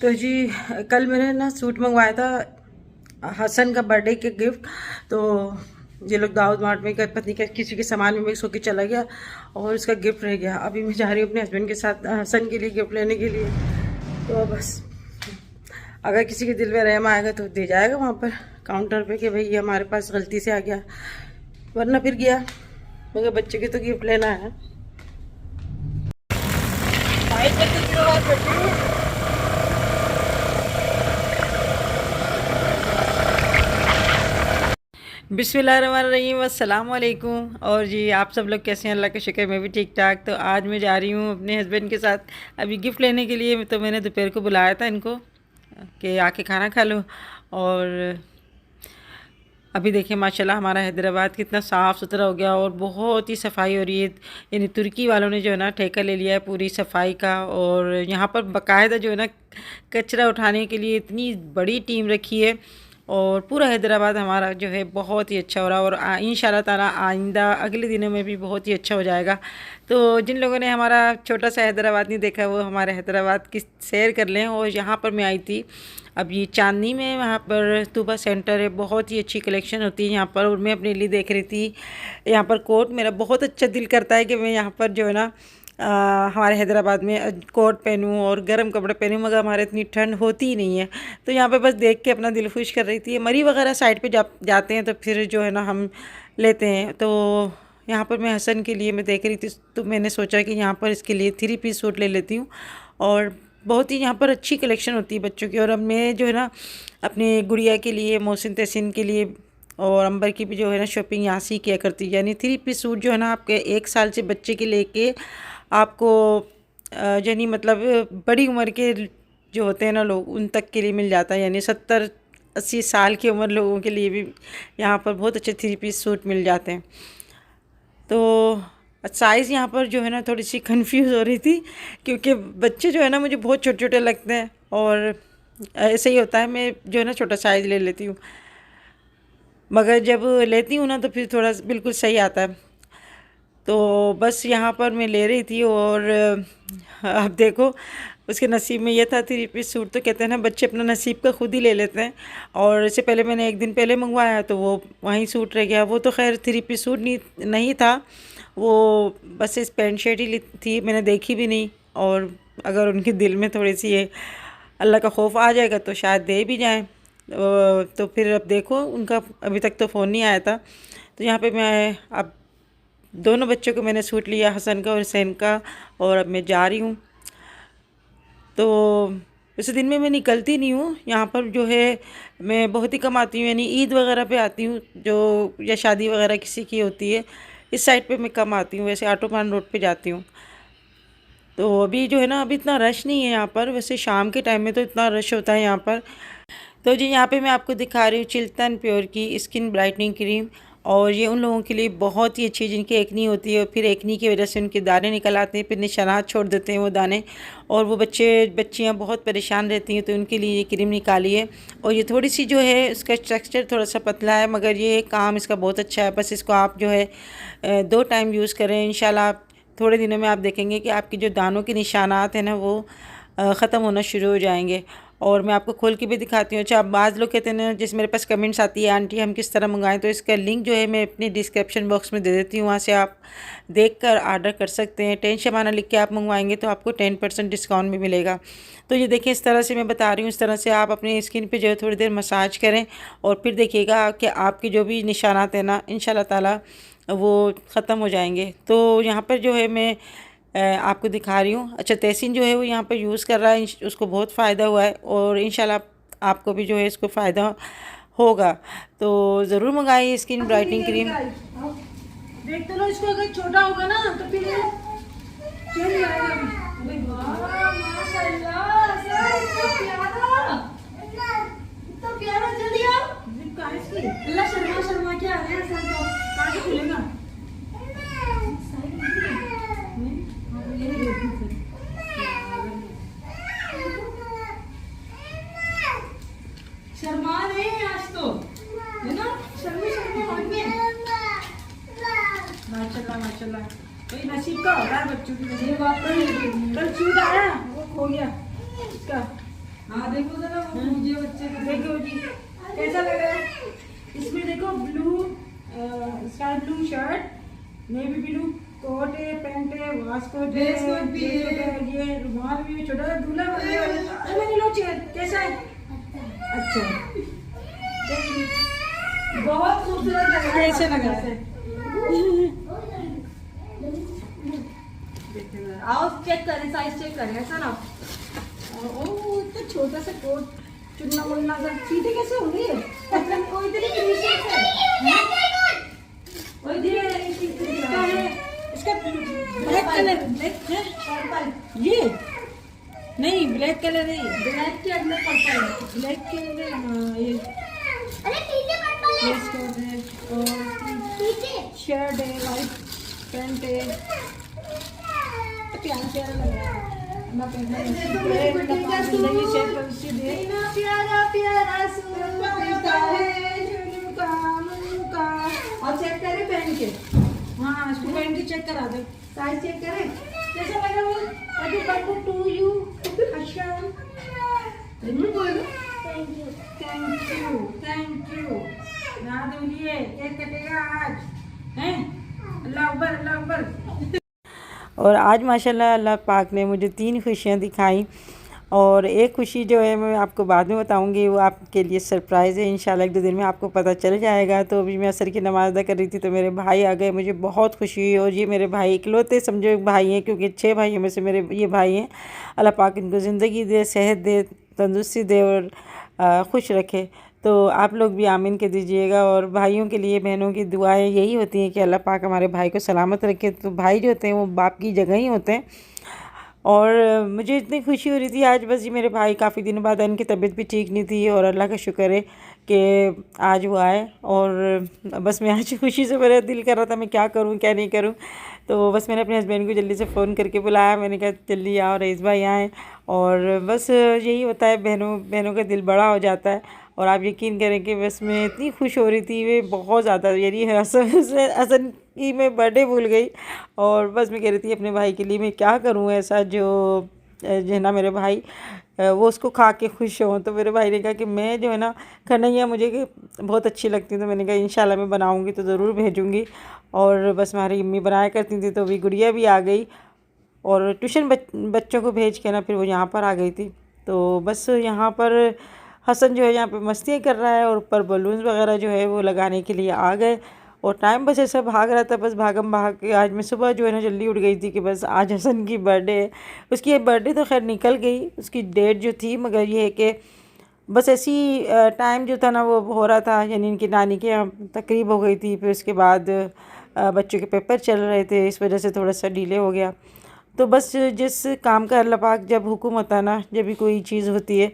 तो जी कल मैंने ना सूट मंगवाया था हसन का बर्थडे के गिफ्ट। तो ये लोग दाऊद मार्ट में पत्नी का किसी के सामान में मिक्स होकर चला गया और उसका गिफ्ट रह गया। अभी मैं जा रही हूँ अपने हस्बैंड के साथ हसन के लिए गिफ्ट लेने के लिए। तो बस अगर किसी के दिल में रहम आएगा तो दे जाएगा वहाँ पर काउंटर पे कि भाई ये हमारे पास गलती से आ गया, वरना फिर गया। मगर बच्चे के तो गिफ्ट लेना है। बिस्मिल्लाहिर्रहमानिर्रहीम, अस्सलाम वालेकुम। और जी आप सब लोग कैसे हैं? अल्लाह का शुक्र मैं भी ठीक ठाक। तो आज मैं जा रही हूँ अपने हस्बैंड के साथ अभी गिफ्ट लेने के लिए। तो मैंने दोपहर को बुलाया था इनको कि आके खाना खा लो। और अभी देखिए माशाल्लाह हमारा हैदराबाद कितना साफ़ सुथरा हो गया और बहुत ही सफाई हो रही है। यानी तुर्की वालों ने जो है ना ठेका ले लिया है पूरी सफाई का। और यहाँ पर बाकायदा जो है ना कचरा उठाने के लिए इतनी बड़ी टीम रखी है और पूरा हैदराबाद हमारा जो है बहुत ही अच्छा हो रहा है। और इंशाल्लाह ताला आइंदा अगले दिनों में भी बहुत ही अच्छा हो जाएगा। तो जिन लोगों ने हमारा छोटा सा हैदराबाद नहीं देखा वो हमारे हैदराबाद की सैर कर लें। और यहाँ पर मैं आई थी अब ये चांदनी में, वहाँ पर तूबा सेंटर है, बहुत ही अच्छी कलेक्शन होती है यहाँ पर। और मैं अपने लिए देख रही थी यहाँ पर कोट, मेरा बहुत अच्छा दिल करता है कि मैं यहाँ पर जो है ना हमारे हैदराबाद में कोट पहनूँ और गर्म कपड़े पहनूँ, मगर हमारे इतनी ठंड होती ही नहीं है। तो यहाँ पे बस देख के अपना दिल खुश कर रही थी। मरी वगैरह साइड पे जाते हैं तो फिर जो है ना हम लेते हैं। तो यहाँ पर मैं हसन के लिए मैं देख रही थी तो मैंने सोचा कि यहाँ पर इसके लिए 3 पीस सूट ले लेती हूँ। और बहुत ही यहाँ पर अच्छी कलेक्शन होती है बच्चों की। और अब मैं जो है ना अपनी गुड़िया के लिए, मोहसिन तहसीन के लिए और अंबर की भी जो है ना शॉपिंग यहाँ से ही किया करती है। यानी 3 पीस सूट जो है ना आपके 1 साल से बच्चे के लेके आपको यानी मतलब बड़ी उम्र के जो होते हैं ना लोग उन तक के लिए मिल जाता है। यानी 70-80 साल की उम्र लोगों के लिए भी यहाँ पर बहुत अच्छे 3 पीस सूट मिल जाते हैं। तो साइज़ यहाँ पर जो है ना थोड़ी सी कंफ्यूज हो रही थी क्योंकि बच्चे जो है ना मुझे बहुत छोटे छोटे लगते हैं और ऐसे ही होता है, मैं जो है ना छोटा साइज़ ले लेती हूँ, मगर जब लेती हूँ ना तो फिर थोड़ा बिल्कुल सही आता है। तो बस यहाँ पर मैं ले रही थी और अब देखो उसके नसीब में ये था 3 पीस सूट। तो कहते हैं ना बच्चे अपना नसीब का खुद ही ले लेते हैं। और इससे पहले मैंने 1 दिन पहले मंगवाया तो वो वहीं सूट रह गया। वो तो खैर 3 पीस सूट नहीं था, वो बस इस पैंट शर्ट ही थी, मैंने देखी भी नहीं। और अगर उनके दिल में थोड़ी सी ये अल्लाह का खौफ आ जाएगा तो शायद दे भी जाएँ। तो फिर अब देखो उनका अभी तक तो फ़ोन नहीं आया था। तो यहाँ पे मैं अब दोनों बच्चों को मैंने सूट लिया, हसन का और हुसैन का, और अब मैं जा रही हूँ। तो वैसे दिन में मैं निकलती नहीं हूँ, यहाँ पर जो है मैं बहुत ही कम आती हूँ। यानी ईद वगैरह पे आती हूँ जो, या शादी वगैरह किसी की होती है, इस साइड पे मैं कम आती हूँ। वैसे ऑटोपान रोड पे जाती हूँ। तो अभी जो है ना अभी इतना रश नहीं है यहाँ पर, वैसे शाम के टाइम में तो इतना रश होता है यहाँ पर। तो जी यहाँ पे मैं आपको दिखा रही हूँ चिल्तन प्योर की स्किन ब्राइटनिंग क्रीम। और ये उन लोगों के लिए बहुत ही अच्छी है जिनकी एक्नी होती है और फिर एक्नी की वजह से उनके दाने निकल आते हैं, फिर निशानात छोड़ देते हैं वो दाने, और वो बच्चियाँ बहुत परेशान रहती हैं। तो उनके लिए ये क्रीम निकाली है। और ये थोड़ी सी जो है इसका स्ट्रक्चर थोड़ा सा पतला है, मगर ये काम इसका बहुत अच्छा है। बस इसको आप जो है 2 टाइम यूज़ करें, इंशाल्लाह आप थोड़े दिनों में आप देखेंगे कि आपकी जो दानों के निशानात हैं ना वो ख़त्म होना शुरू हो जाएंगे। और मैं आपको खोल के भी दिखाती हूँ। अच्छा, बाज़ लोग कहते हैं ना, जैसे मेरे पास कमेंट्स आती है आंटी हम किस तरह मंगाएं, तो इसका लिंक जो है मैं अपनी डिस्क्रिप्शन बॉक्स में दे देती हूँ, वहाँ से आप देखकर ऑर्डर कर सकते हैं। 10 शबाना लिख के आप मंगवाएंगे तो आपको 10% डिस्काउंट भी मिलेगा। तो ये देखिए इस तरह से मैं बता रही हूँ, इस तरह से आप अपनी स्किन पे जो है थोड़ी देर मसाज करें और फिर देखिएगा कि आपके जो भी निशानात हैं ना इंशाल्लाह ताला वो ख़त्म हो जाएंगे। तो यहाँ पर जो है मैं आपको दिखा रही हूँ। अच्छा, तहसीन जो है वो यहाँ पर यूज़ कर रहा है, उसको बहुत फ़ायदा हुआ है और इंशाल्लाह आपको भी जो है इसको फ़ायदा होगा। तो ज़रूर मंगाइए स्किन ब्राइटनिंग क्रीम। देख तो लो इसको, अगर छोटा होगा ना तो फिर इतना प्यारा, जल्दी आओ। अल्लाह शर्मा शर्मा के आ रहे हैं, कहाँ से खुलेगा? शर्मा नहीं आज तो, है ना? शर्मी शर्मी होंगे। माशाल्लाह माशाल्लाह, भाई नसीब का हो रहा है बच्चों की। ये बात तो कल सूट आया वो खो गया इसका, हाँ देखो जरा वो मुझे बच्चे को देखो जी कैसा लग रहा है। इसमें देखो blue sky blue shirt, navy blue coat है, पैंट है, वास्कोट भी है, ये रुमाल भी छोटा दूल्हा मैंने लो चेयर कैसा है। अच्छा बहुत खूबसूरत लग रहा है। कैसे लग रहा है आओ चेक करें, साइज चेक करें ऐसा ना। ओ इतना छोटा सा कोट चुन्ना मुन्ना सब सीधे कैसे हो गई है। कोई इतनी फिनिशिंग है। इसका ब्लैक कलर ब्लैक है पर्पल, ये नहीं ब्लैक कलर नहीं, ब्लैक के अंदर पर्पल है, ब्लैक के अंदर हाँ ये अरे पीछे पर्पल है और शर्ट है, वाइट पैंट है, प्यारा प्यारा लग रहा है ना। प्यारा प्यारा और चेक करें पहन के। हाँ इसको पहन के चेक करा दो, साइज चेक करें कैसा लगा वो। Happy birthday to you Harshan. बोलो थैंक यू। ना दूंगी केक कटेगा आज हैं। अल्लाह अकबर अल्लाह अकबर। और आज माशाल्लाह अल्लाह पाक ने मुझे 3 खुशियाँ दिखाई, और एक खुशी जो है मैं आपको बाद में बताऊंगी, वो आपके लिए सरप्राइज़ है। इंशाल्लाह 1-2 दिन में आपको पता चल जाएगा। तो अभी मैं असर की नमाज़ अदा कर रही थी तो मेरे भाई आ गए, मुझे बहुत खुशी हुई। और ये मेरे भाई इकलौते समझो एक भाई हैं, क्योंकि 6 भाइयों में से मेरे ये भाई हैं। अल्लाह पाक इनको ज़िंदगी दे, सेहत दे, तंदुरुस्ती दे और खुश रखे। तो आप लोग भी आमीन के दीजिएगा। और भाइयों के लिए बहनों की दुआएं यही होती हैं कि अल्लाह पाक हमारे भाई को सलामत रखे। तो भाई जो होते हैं वो बाप की जगह ही होते हैं। और मुझे इतनी खुशी हो रही थी आज, बस ये मेरे भाई काफ़ी दिनों बाद, इनकी तबीयत भी ठीक नहीं थी और अल्लाह का शुक्र है कि आज वो आए। और बस मैं आज खुशी से, मेरा दिल कर रहा था मैं क्या करूं क्या नहीं करूं। तो बस मैंने अपने हस्बैंड को जल्दी से फ़ोन करके बुलाया, मैंने कहा जल्दी आओ रईस भाई आएँ। और बस यही होता है, बहनों का दिल बड़ा हो जाता है। और आप यकीन करें कि बस मैं इतनी खुश हो रही थी वे बहुत ज़्यादा, यानी हसन की मैं बर्थडे भूल गई। और बस मैं कह रही थी अपने भाई के लिए मैं क्या करूं ऐसा जो है ना मेरे भाई वो उसको खा के खुश हों। तो मेरे भाई ने कहा कि मैं जो है ना कन्हैया मुझे कि बहुत अच्छी लगती है। तो मैंने कहा इंशाल्लाह मैं बनाऊंगी तो ज़रूर भेजूंगी। और बस हमारी अम्मी बनाया करती थी, तो अभी गुड़िया भी आ गई और ट्यूशन बच्चों को भेज के ना फिर वो यहाँ पर आ गई थी। तो बस यहाँ पर हसन जो है यहाँ पे मस्तियाँ कर रहा है और ऊपर बलून्स वगैरह जो है वो लगाने के लिए आ गए। और टाइम बस ऐसा भाग रहा था, बस भागम भाग के आज मैं सुबह जो है ना जल्दी उठ गई थी कि बस आज हसन की बर्थडे है। उसकी ये बर्थडे तो खैर निकल गई, उसकी डेट जो थी, मगर ये है कि बस ऐसी टाइम जो था ना वो हो रहा था, यानी इनकी नानी के यहाँ तकरीब हो गई थी। फिर उसके बाद बच्चों के पेपर चल रहे थे, इस वजह से थोड़ा सा डिले हो गया। तो बस जिस काम का अल्लाह पाक जब हुक्म होता है ना, जब भी कोई चीज़ होती है,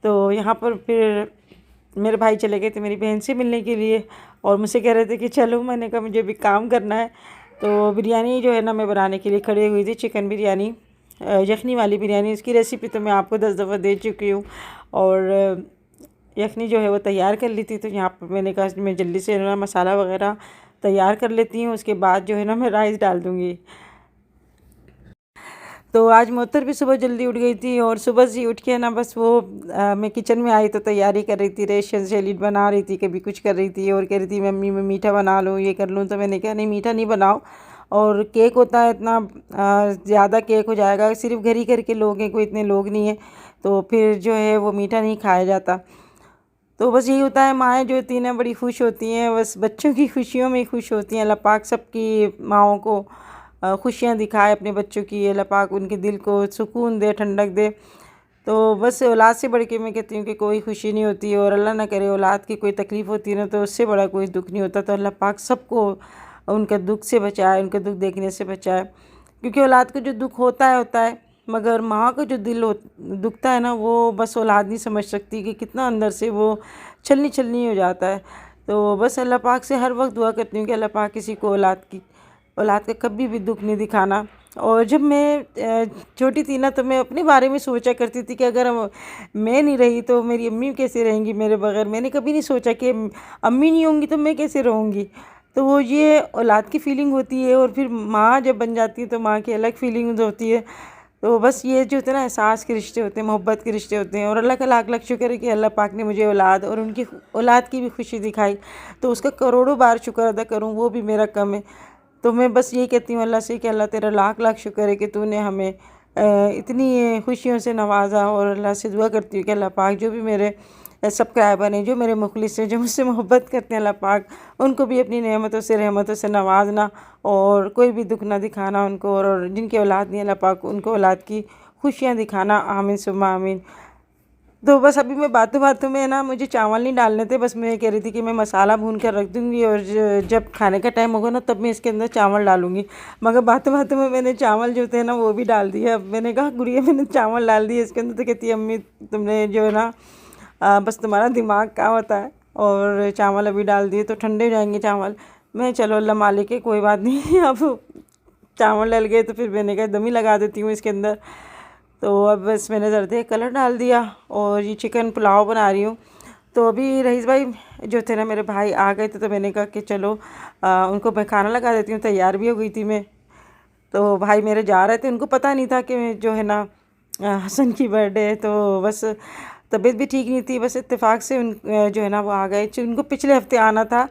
तो यहाँ पर फिर मेरे भाई चले गए थे मेरी बहन से मिलने के लिए और मुझसे कह रहे थे कि चलो। मैंने कहा मुझे भी काम करना है। तो बिरयानी जो है ना मैं बनाने के लिए खड़ी हुई थी, चिकन बिरयानी, यखनी वाली बिरयानी। इसकी रेसिपी तो मैं आपको 10 दफ़ा दे चुकी हूँ। और यखनी जो है वो तैयार कर ली थी। तो यहाँ पर मैंने कहा मैं जल्दी से ना मसाला वगैरह तैयार कर लेती हूँ, उसके बाद जो है ना मैं राइस डाल दूँगी। तो आज मोहतर भी सुबह जल्दी उठ गई थी और सुबह से उठ के ना बस वो मैं किचन में आई तो तैयारी कर रही थी, रेशन सैलेड बना रही थी, कभी कुछ कर रही थी और कह रही थी मम्मी मैं मीठा बना लूँ, ये कर लूँ। तो मैंने कहा नहीं मीठा नहीं बनाओ, और केक होता है इतना ज़्यादा केक हो जाएगा, सिर्फ घर ही घर के लोग हैं, कोई इतने लोग नहीं हैं, तो फिर जो है वो मीठा नहीं खाया जाता। तो बस यही होता है, माएँ जो होती हैं ना बड़ी खुश होती हैं, बस बच्चों की खुशियों में ही खुश होती हैं। अल्लाह पाक सबकी माँओं को खुशियाँ दिखाए अपने बच्चों की, अल्लाह पाक उनके दिल को सुकून दे, ठंडक दे। तो बस औलाद से बढ़ के मैं कहती हूँ कि कोई खुशी नहीं होती, और अल्लाह ना करे औलाद की कोई तकलीफ़ होती है ना तो उससे बड़ा कोई दुख नहीं होता। तो अल्लाह पाक सबको उनके दुख से बचाए, उनके दुख देखने से बचाए, क्योंकि औलाद को जो दुख होता है, मगर माँ को जो दिल दुखता है ना वो बस औलाद नहीं समझ सकती कि कितना अंदर से वो छलनी हो जाता है। तो बस अल्लाह पाक से हर वक्त दुआ करती हूँ कि अल्लाह पाक किसी को औलाद का कभी भी दुख नहीं दिखाना। और जब मैं छोटी थी ना तो मैं अपने बारे में सोचा करती थी कि अगर मैं नहीं रही तो मेरी अम्मी कैसे रहेंगी मेरे बगैर। मैंने कभी नहीं सोचा कि अम्मी नहीं होंगी तो मैं कैसे रहूँगी। तो वो ये औलाद की फ़ीलिंग होती है, और फिर माँ जब बन जाती है तो माँ की अलग फ़ीलिंग होती है। तो बस ये जो होते हैं ना एहसास के रिश्ते होते हैं, मोहब्बत के रिश्ते होते हैं। और अल्लाह का लाख लाख शुक्र है कि अल्लाह पाक ने मुझे औलाद और उनकी औलाद की भी खुशी दिखाई, तो उसका करोड़ों बार शुक्र अदा करूँ वो भी मेरा कम है। तो मैं बस यही कहती हूँ अल्लाह से कि अल्लाह तेरा लाख लाख शुक्र है कि तूने हमें इतनी खुशियों से नवाजा। और अल्लाह से दुआ करती हूँ कि अल्लाह पाक जो भी मेरे सब्सक्राइबर हैं, जो मेरे मुखलिस हैं, जो मुझसे मोहब्बत करते हैं, अल्लाह पाक उनको भी अपनी नेमतों से रहमतों से नवाजना और कोई भी दुख ना दिखाना उनको। और जिनकी औलाद नहीं, अल्लाह पाक उनको औलाद की खुशियाँ दिखाना। आमीन सुम्मा आमीन। तो बस अभी मैं बातों बातों में ना, मुझे चावल नहीं डालने थे, बस मैं कह रही थी कि मैं मसाला भून कर रख दूँगी और जब खाने का टाइम होगा ना तब मैं इसके अंदर चावल डालूँगी। मगर बातों बातों में मैंने चावल जो थे ना वो भी डाल दिया। अब मैंने कहा गुड़िया मैंने चावल डाल दिए इसके अंदर, तो कहती है अम्मी तुमने जो है ना बस तुम्हारा दिमाग क्या होता है, और चावल अभी डाल दिए तो ठंडे हो जाएंगे चावल। मैं चलो अल्लाह मालिक है कोई बात नहीं। अब चावल डल गए तो फिर मैंने कहा दम ही लगा देती हूँ इसके अंदर। तो अब बस मैंने ज़रा कलर डाल दिया और ये चिकन पुलाव बना रही हूँ। तो अभी रईस भाई जो थे ना मेरे भाई आ गए थे, तो मैंने कहा कि चलो उनको मैं खाना लगा देती हूँ। तैयार भी हो गई थी मैं, तो भाई मेरे जा रहे थे, उनको पता नहीं था कि जो है ना हसन की बर्थडे है। तो बस तबीयत भी ठीक नहीं थी, बस इत्तेफाक से उन जो है ना वो आ गए। उनको पिछले हफ्ते आना था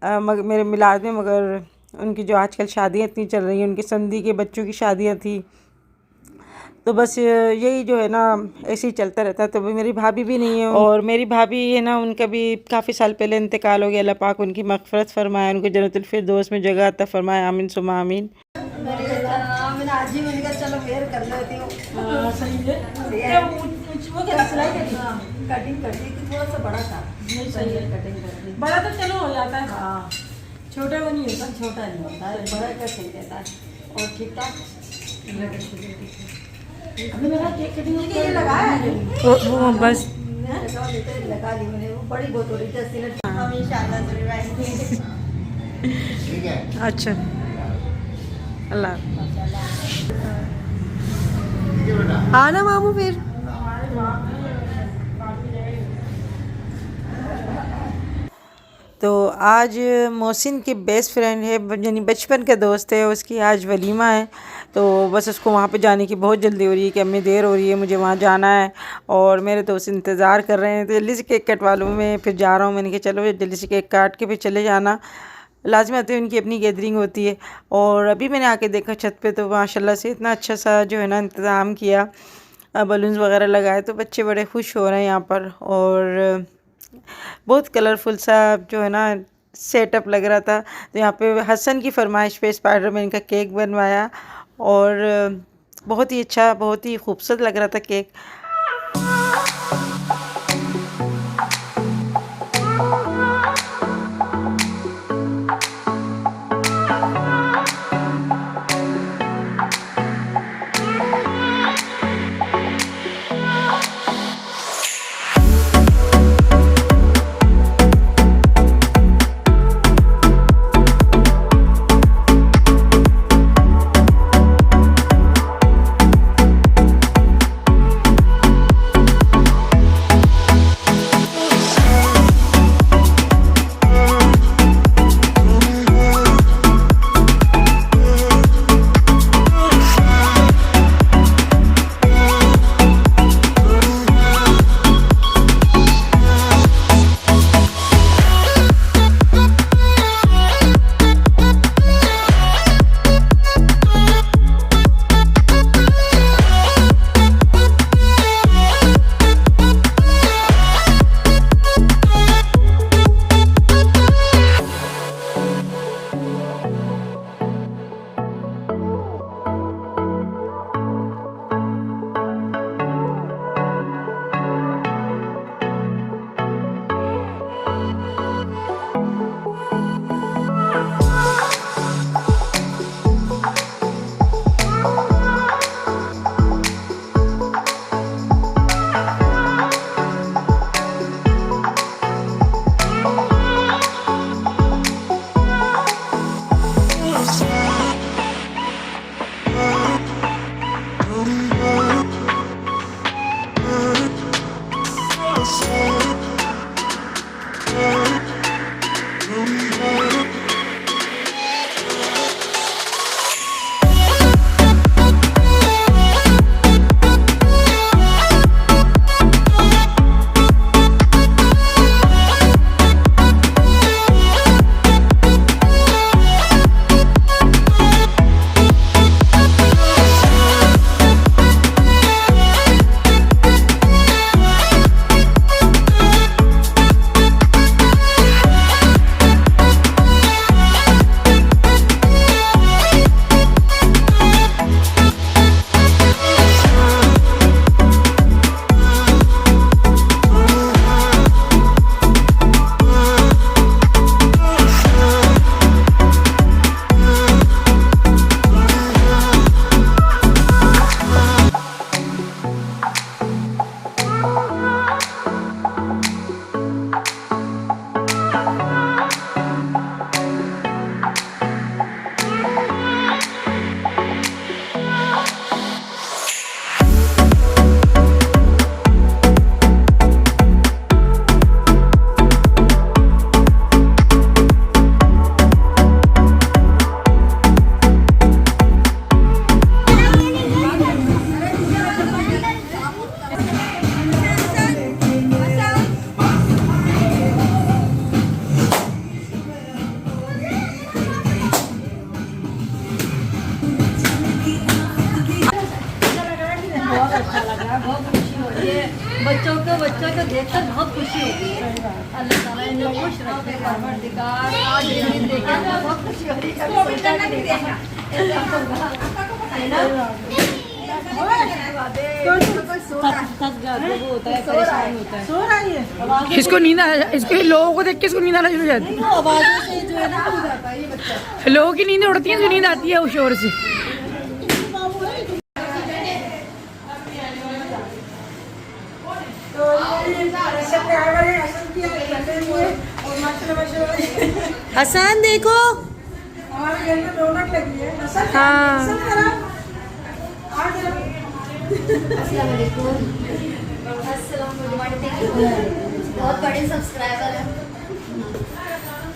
मगर मेरे मिलाद में, मगर उनकी जो आजकल शादियाँ इतनी चल रही हैं, उनकी संधी के बच्चों की शादियाँ थी, तो बस यही जो है ना ऐसे ही चलता रहता है। तो मेरी भाभी भी नहीं है, और मेरी भाभी है ना उनका भी काफ़ी साल पहले इंतकाल हो गया। अल्लाह पाक उनकी मग़फ़िरत फरमाए, उनको जन्नतुल फिरदौस में जगह अता फरमाए। आमीन सुम्मा आमीन। मैंने आज ही मैंने कहा चलो वेयर कर लेती हूँ। सही है। वो क्या सिलाई करी? कटिंग कर दी थी, थोड़ा सा बड़ा था। नहीं सही है, कटिंग कर दी। बड़ा तो चलो हो जाता है। हाँ छोटा वो नहीं होता, छोटा नहीं होता है, बड़ा का सही रहता है। और ठीक ठाक अभी मेरा केक कटिंग के लिए लगाया है वो बस लगा ली मैंने। वो बड़ी बहुत हो रही थी 80 मिनट। हम इंशाल्लाह से ठीक है। अच्छा अल्लाह हाँ ना मामू फिर। तो आज मोहसिन की बेस्ट फ्रेंड है, यानी बचपन के दोस्त है, उसकी आज वलीमा है। तो बस उसको वहाँ पे जाने की बहुत जल्दी हो रही है कि अम्मी देर हो रही है, मुझे वहाँ जाना है। और मेरे दोस्त इंतज़ार कर रहे हैं, तो जल्दी से केक कटवा लूँ। मैं फिर जा रहा हूँ, मैंने कहा चलो जल्दी से केक काट के फिर चले जाना। लाजमी आते हैं, उनकी अपनी गैदरिंग होती है। और अभी मैंने आके देखा छत पे, तो माशाल्लाह से इतना अच्छा सा जो है ना इंतज़ाम किया, बलून्स वगैरह लगाए, तो बच्चे बड़े खुश हो रहे हैं यहाँ पर। और बहुत कलरफुल सा जो है ना सेटअप लग रहा था। तो यहाँ पे हसन की फरमाइश पे स्पाइडरमैन का केक बनवाया, और बहुत ही अच्छा, बहुत ही खूबसूरत लग रहा था केक। बहुत अच्छा लगा, बहुत खुशी हो रही है। बच्चों को देखकर बहुत खुशी होती है। अल्लाह ताला इन लोगों को खुश रखे, परवरदिगार। आज ये दिन देखे तो बहुत खुशी हो रही है। कभी सोचा नहीं था ऐसा होगा, है ना? थक जाते वो होता है, परेशान होता है। सो रही है, इसको नींद आ, इसको लोगों को देख के इसको नींद आना शुरू हो जाती वो आवाज़ों से जो है ना हो जाता है ये बच्चा। है। लोगों की नींद उड़ती है, इसको नींद आती है उस शोर से। हसन देखो, हमारे घर में रौनक लगी है। हाँ बहुत बड़े सब्सक्राइबर हैं।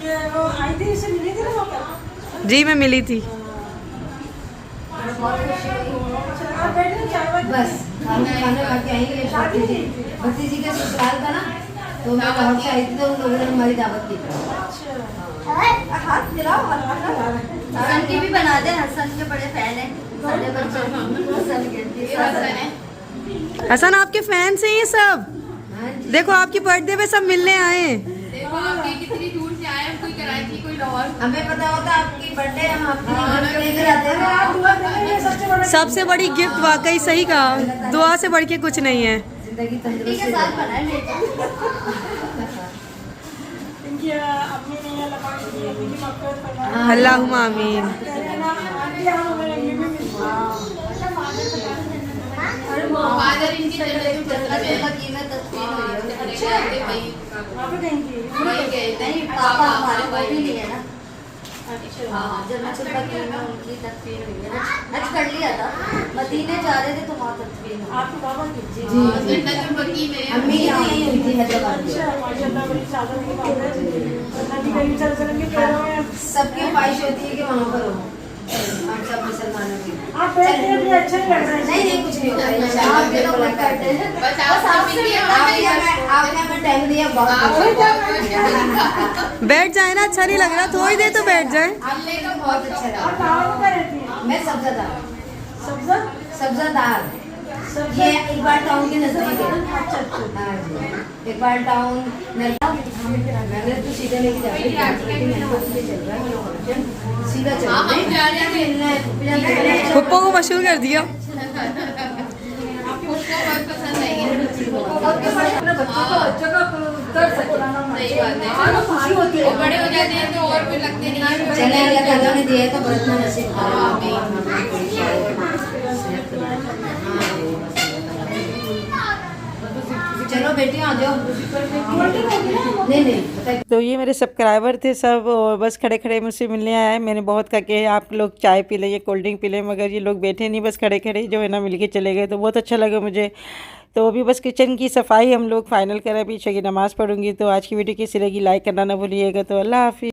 ये वो आई थी, इससे मिली थी ना वहाँ पर? जी मैं मिली थी। बहुत खुशी हुई। आप बैठे चाय वाय बस खाना खा के आएंगे। भतीजी का ससुराल था ना, तो मैं बाहर से आई थी तो उन लोगों ने हमारी दावत की। हाथ मिलाओ, हसन की भी बना दे, हसन के बड़े फैन हैं सारे बच्चे। हसन के हसन आपके फैन से ये सब, हाँ जी। देखो आपकी बर्थडे पे सब मिलने आए। देखो आपके कितनी दूर से आए हैं, कोई कराची कोई लाहौर। हमें पता होता आपकी बर्थडे, हम आपके घर पे लेकर आते हैं। सबसे बड़ा सबसे बड़ी गिफ्ट, वाकई सही कहा, दुआ से बढ़ के कुछ नहीं है। जिंदगी तंदुरुस्ती के साथ बनाए मेरे को। इनकी अपनी नहीं है, लगा की अम्मी की मक़फ़िरत फरमाए। अल्लाहुम्मा आमीन। कह रहे ना आंटी हम हमें ये भी फादर इनकी जन्नत में जन्नत में तस्वीर हुई है। वही वहाँ पे कहीं की गए थे। नहीं, पापा हमारे कोई भी नहीं है ना। अच्छा हाँ, जन्नतुल बकी में उनकी तस्वीर हुई है। हज कर लिया था, मदीने जा रहे थे तो वहाँ तस्वीर हुई। आपके बाबा की जी जन्नत बकी में अम्मी की तो यही हुई थी हैदराबाद में। अच्छा माशाल्लाह, बड़ी सादत की बात है। नबी करीम सल्लल्लाहु अलैहि वसल्लम के पैरों में सबकी ख्वाहिश होती है कि वहाँ पर हो, हम सब मुसलमानों की। आप बैठे हैं, मुझे अच्छा नहीं लग रहा है। नहीं नहीं, कुछ नहीं होता है इंशाल्लाह। आप तो मन करते हैं, बस आपसे मिलिए आपने हमें टाइम दिया, बहुत बैठ जाए ना, अच्छा नहीं लग रहा, थोड़ी देर तो बैठ जाए। आपने का बहुत अच्छा आप लगा। कहाँ पर रहती हैं? मैं सब्जादार, सब्जा सब्जादार, सब्जा ये इकबाल टाउन के नजदीक है। अच्छा अच्छा हाँ जी, इकबाल टाउन मैंने तो सीधा लेके जाती हूँ, चल रहा है सीधा चल रहा है। पप्पा को मशहूर कर दिया। आपको बहुत पसंद आई है। अपने बच्चों को कर सकते हैं। सही बात है। खुशी होती है। वो बड़े हो जाते हैं तो और भी लगते नहीं हैं। चले अल्लाह ताला ने दिया है तो बरतना नसीब करो। चलो बेटी आ जाओ। नहीं नहीं बताइए। तो ये मेरे सब्सक्राइबर थे सब, और बस खड़े खड़े मुझसे मिलने आए। मैंने बहुत कहा कि आप लोग चाय पी लें, कोल्ड ड्रिंक पी लें, मगर ये लोग बैठे नहीं, बस खड़े खड़े जो है ना मिल के चले गए। तो बहुत अच्छा लगा मुझे। तो अभी बस किचन की सफाई हम लोग फाइनल करें, पीछे की नमाज़ पढ़ूंगी। तो आज की वीडियो कैसी लगी, लाइक करना ना भूलिएगा। तो अल्लाह हाफिज़।